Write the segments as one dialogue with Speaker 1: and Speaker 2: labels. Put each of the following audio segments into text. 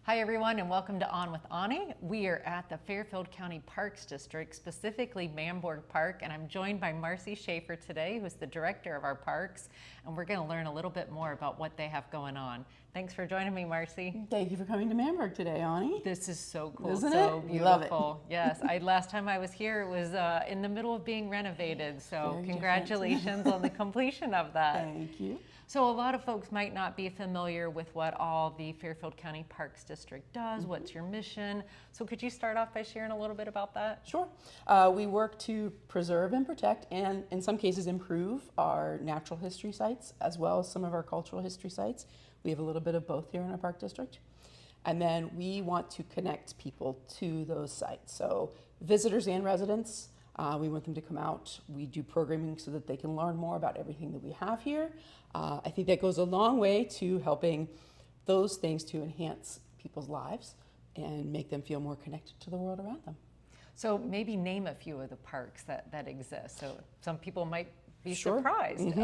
Speaker 1: Hi everyone and welcome to On with Aunie. We are at the Fairfield County Parks District, specifically Mamborg Park, and I'm joined by Marcey Shafer today, who's the director of our parks, and we're going to learn a little bit more about what they have going on. Thanks for joining me, Marcey.
Speaker 2: Thank you for coming to Mamborg today, Aunie.
Speaker 1: This is so cool,
Speaker 2: Isn't
Speaker 1: so
Speaker 2: it?
Speaker 1: beautiful.
Speaker 2: Love it.
Speaker 1: Yes, last time I was here, it was in the middle of being renovated, so
Speaker 2: Very
Speaker 1: congratulations on the completion of that.
Speaker 2: Thank you.
Speaker 1: So a lot of folks might not be familiar with what all the Fairfield County Parks District does. What's your mission? So could you start off by sharing a little bit about that?
Speaker 2: Sure. We work to preserve and protect and in some cases improve our natural history sites as well as some of our cultural history sites. We have a little bit of both here in our park district. And then we want to connect people to those sites. So visitors and residents, we want them to come out. We do programming so that they can learn more about everything that we have here. I think that goes a long way to helping those things to enhance people's lives and make them feel more connected to the world around them.
Speaker 1: So maybe name a few of the parks that exist. So some people might be
Speaker 2: Sure.
Speaker 1: surprised.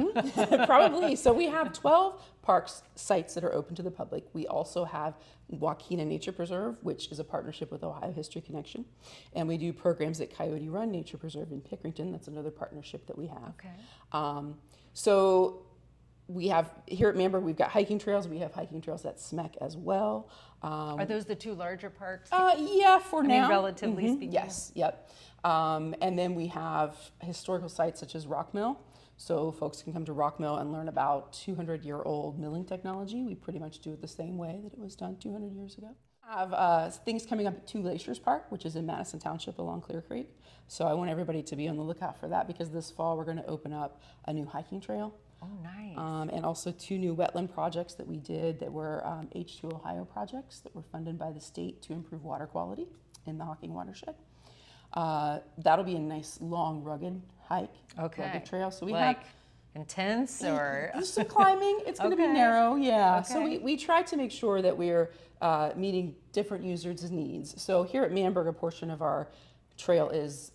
Speaker 2: Probably. So we have 12 parks sites that are open to the public. We also have Waukena Nature Preserve, which is a partnership with Ohio History Connection. And we do programs at Coyote Run Nature Preserve in Pickerington. That's another partnership that we have.
Speaker 1: Okay.
Speaker 2: So we have, here at Mamborg, we've got hiking trails. We have hiking trails at SMEC as well.
Speaker 1: Are those the two larger parks?
Speaker 2: Yeah, for now.
Speaker 1: Relatively speaking.
Speaker 2: Yes, yep. And then we have historical sites such as Rock Mill. So folks can come to Rock Mill and learn about 200-year-old milling technology. We pretty much do it the same way that it was done 200 years ago. I have things coming up at Two Glaciers Park, which is in Madison Township along Clear Creek. So I want everybody to be on the lookout for that because this fall we're going to open up a new hiking trail.
Speaker 1: Oh, nice.
Speaker 2: And also 2 new wetland projects that we did that were H2 Ohio projects that were funded by the state to improve water quality in the Hocking watershed. That'll be a nice, long, rugged hike, rugged trail. So we
Speaker 1: like intense or
Speaker 2: just some climbing. It's going to be narrow, yeah.
Speaker 1: Okay.
Speaker 2: So we try to make sure that we're meeting different users' needs. So here at Mamborg, a portion of our trail is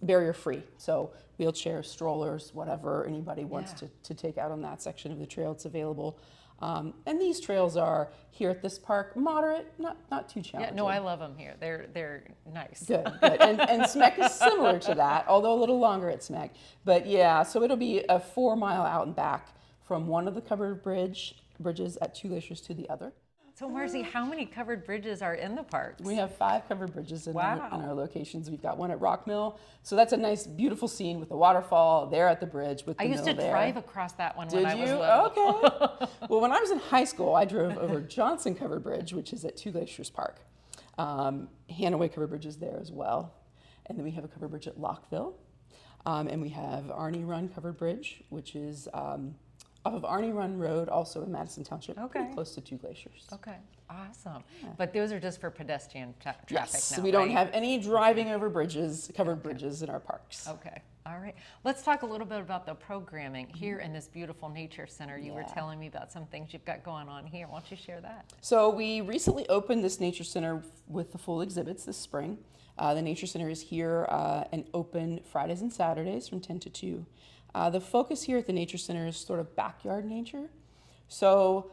Speaker 2: barrier-free. So wheelchairs, strollers, whatever anybody wants to take out on that section of the trail, it's available. And these trails are here at this park moderate, not too challenging.
Speaker 1: Yeah, no, I love them here. They're nice.
Speaker 2: Good. And SMEC is similar to that, although a little longer at SMEC. But yeah, so it'll be a 4-mile out and back from one of the covered bridges at Two Glaciers to the other.
Speaker 1: So Marcey, how many covered bridges are in the parks?
Speaker 2: We have 5 covered bridges in
Speaker 1: Wow.
Speaker 2: our locations. We've got one at Rock Mill. So that's a nice, beautiful scene with the waterfall there at the bridge with the
Speaker 1: I used
Speaker 2: mill
Speaker 1: to
Speaker 2: there.
Speaker 1: drive across that one
Speaker 2: Did
Speaker 1: when I was
Speaker 2: you?
Speaker 1: little.
Speaker 2: Okay. Well, when I was in high school, I drove over Johnson Covered Bridge, which is at Two Glaciers Park. Hanaway Covered Bridge is there as well. And then we have a covered bridge at Lockville. And we have Aunie Run Covered Bridge, which is off of Aunie Run Road, also in Madison Township, pretty close to Two Glaciers.
Speaker 1: Okay, awesome. But those are just for pedestrian traffic
Speaker 2: Yes,
Speaker 1: now,
Speaker 2: we don't
Speaker 1: right?
Speaker 2: have any driving over bridges, covered bridges in our parks.
Speaker 1: Okay, all right. Let's talk a little bit about the programming here in this beautiful nature center. You were telling me about some things you've got going on here. Why don't you share that?
Speaker 2: So we recently opened this nature center with the full exhibits this spring. The nature center is here and open Fridays and Saturdays from 10 to 2. The focus here at the nature center is sort of backyard nature. So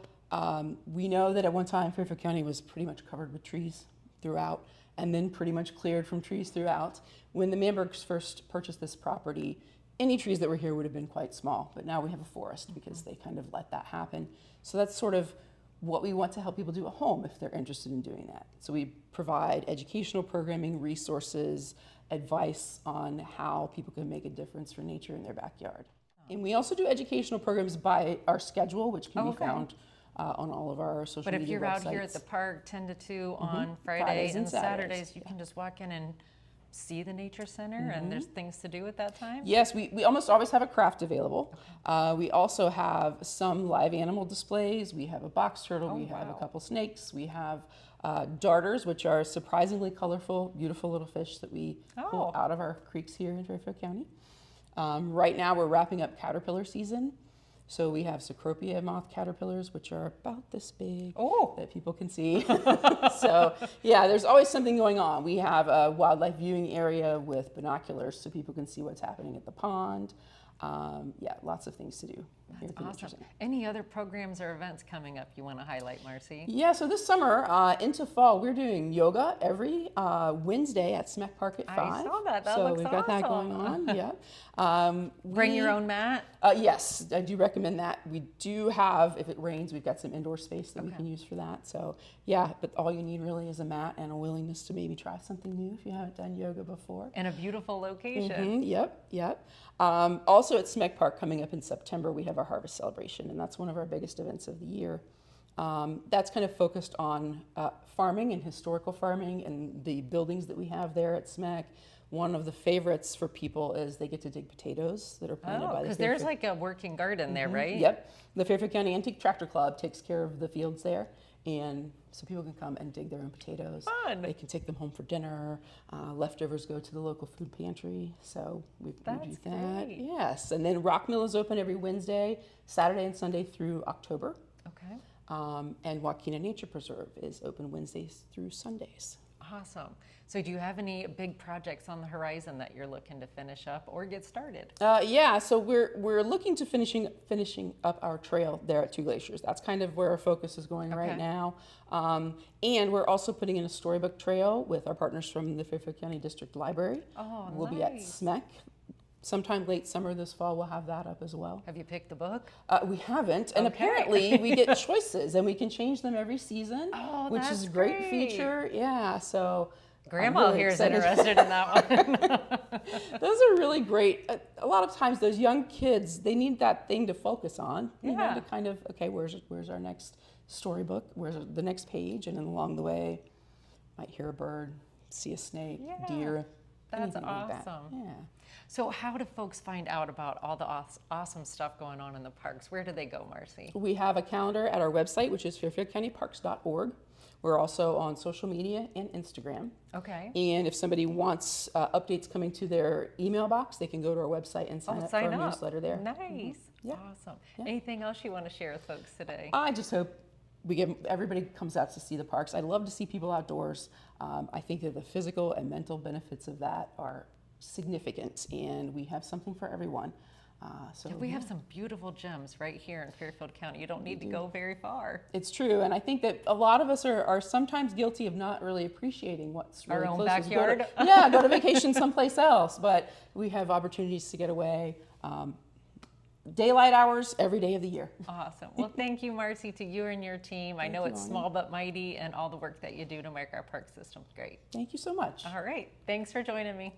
Speaker 2: we know that at one time Fairfield County was pretty much covered with trees throughout and then pretty much cleared from trees throughout. When the Mamborgs first purchased this property, any trees that were here would have been quite small, but now we have a forest because they kind of let that happen. So that's sort of what we want to help people do at home if they're interested in doing that. So we provide educational programming, resources, advice on how people can make a difference for nature in their backyard. And we also do educational programs by our schedule, which can be found on all of our social media websites.
Speaker 1: But if you're out here at the park 10 to 2 on Fridays and Saturdays, you can just walk in and see the nature center and there's things to do at that time?
Speaker 2: Yes, we almost always have a craft available. We also have some live animal displays. We have a box turtle, we have a couple snakes, we have darters, which are surprisingly colorful, beautiful little fish that we pull out of our creeks here in Fairfield County. Right now we're wrapping up caterpillar season. So we have Cecropia moth caterpillars, which are about this big that people can see. So yeah, there's always something going on. We have a wildlife viewing area with binoculars so people can see what's happening at the pond. Yeah, lots of things to do. here at the Nature
Speaker 1: Awesome.
Speaker 2: Center.
Speaker 1: Any other programs or events coming up you want to highlight, Marcy?
Speaker 2: Yeah, so this summer into fall, we're doing yoga every Wednesday at Smeck Park at 5.
Speaker 1: I saw that. That
Speaker 2: so
Speaker 1: looks
Speaker 2: we've got that going
Speaker 1: awesome.
Speaker 2: on. Yeah.
Speaker 1: Bring your own mat?
Speaker 2: Yes, I do recommend that. We do have, if it rains, we've got some indoor space that we
Speaker 1: Okay.
Speaker 2: can use for that. So yeah, but all you need really is a mat and a willingness to maybe try something new if you haven't done yoga before.
Speaker 1: In a beautiful location.
Speaker 2: Yep. Also at Smeck Park coming up in September, we have our harvest celebration, and that's one of our biggest events of the year. That's kind of focused on farming and historical farming and the buildings that we have there at Smeck. One of the favorites for people is they get to dig potatoes that are planted by the
Speaker 1: because there's like a working garden there, right?
Speaker 2: Yep. The Fairfield County Antique Tractor Club takes care of the fields there, and so people can come and dig their own potatoes.
Speaker 1: Fun.
Speaker 2: They can take them home for dinner. Leftovers go to the local food pantry. So we do
Speaker 1: That's
Speaker 2: that.
Speaker 1: great.
Speaker 2: Yes. And then Rock Mill is open every Wednesday, Saturday, and Sunday through October.
Speaker 1: Okay.
Speaker 2: And Joaquina Nature Preserve is open Wednesdays through Sundays.
Speaker 1: Awesome. So do you have any big projects on the horizon that you're looking to finish up or get started?
Speaker 2: Yeah, so we're looking to finishing up our trail there at Two Glaciers. That's kind of where our focus is going right
Speaker 1: Okay.
Speaker 2: now. And we're also putting in a storybook trail with our partners from the Fairfield County District Library.
Speaker 1: Oh,
Speaker 2: We'll be at
Speaker 1: nice.
Speaker 2: SMEC. Sometime late summer this fall, we'll have that up as well.
Speaker 1: Have you picked the book?
Speaker 2: We haven't, and
Speaker 1: Okay.
Speaker 2: apparently we get choices, and we can change them every season,
Speaker 1: Oh,
Speaker 2: which
Speaker 1: that's
Speaker 2: is a great
Speaker 1: great.
Speaker 2: feature. Yeah, so I'm
Speaker 1: Grandma
Speaker 2: really
Speaker 1: here is
Speaker 2: excited.
Speaker 1: interested in that one.
Speaker 2: Those are really great. A lot of times, those young kids, they need that thing to focus on. You know,
Speaker 1: Yeah.
Speaker 2: to kind of, okay, where's our next storybook? Where's the next page? And then along the way, might hear a bird, see a snake,
Speaker 1: Yeah.
Speaker 2: deer.
Speaker 1: That's
Speaker 2: anything like that.
Speaker 1: awesome.
Speaker 2: Yeah.
Speaker 1: So how do folks find out about all the awesome stuff going on in the parks? Where do they go, Marcy?
Speaker 2: We have a calendar at our website, which is fairfieldcountyparks.org. We're also on social media and Instagram.
Speaker 1: Okay.
Speaker 2: And if somebody wants updates coming to their email box, they can go to our website and sign up for our newsletter there.
Speaker 1: Nice.
Speaker 2: Yeah.
Speaker 1: Awesome.
Speaker 2: Yeah.
Speaker 1: Anything else you want to share with folks today?
Speaker 2: I just hope everybody comes out to see the parks. I love to see people outdoors. I think that the physical and mental benefits of that are significant, and we have something for everyone. So
Speaker 1: We have some beautiful gems right here in Fairfield County. You don't need to go very far.
Speaker 2: It's true, and I think that a lot of us are sometimes guilty of not really appreciating what's really
Speaker 1: Our own
Speaker 2: close.
Speaker 1: backyard?
Speaker 2: Go to vacation someplace else, but we have opportunities to get away. Daylight hours every day of the year.
Speaker 1: Awesome. Well, thank you, Marcy, to you and your team. I know
Speaker 2: you,
Speaker 1: it's
Speaker 2: Aunie.
Speaker 1: small but mighty, and all the work that you do to make our park systems great.
Speaker 2: Thank you so much.
Speaker 1: All right. Thanks for joining me.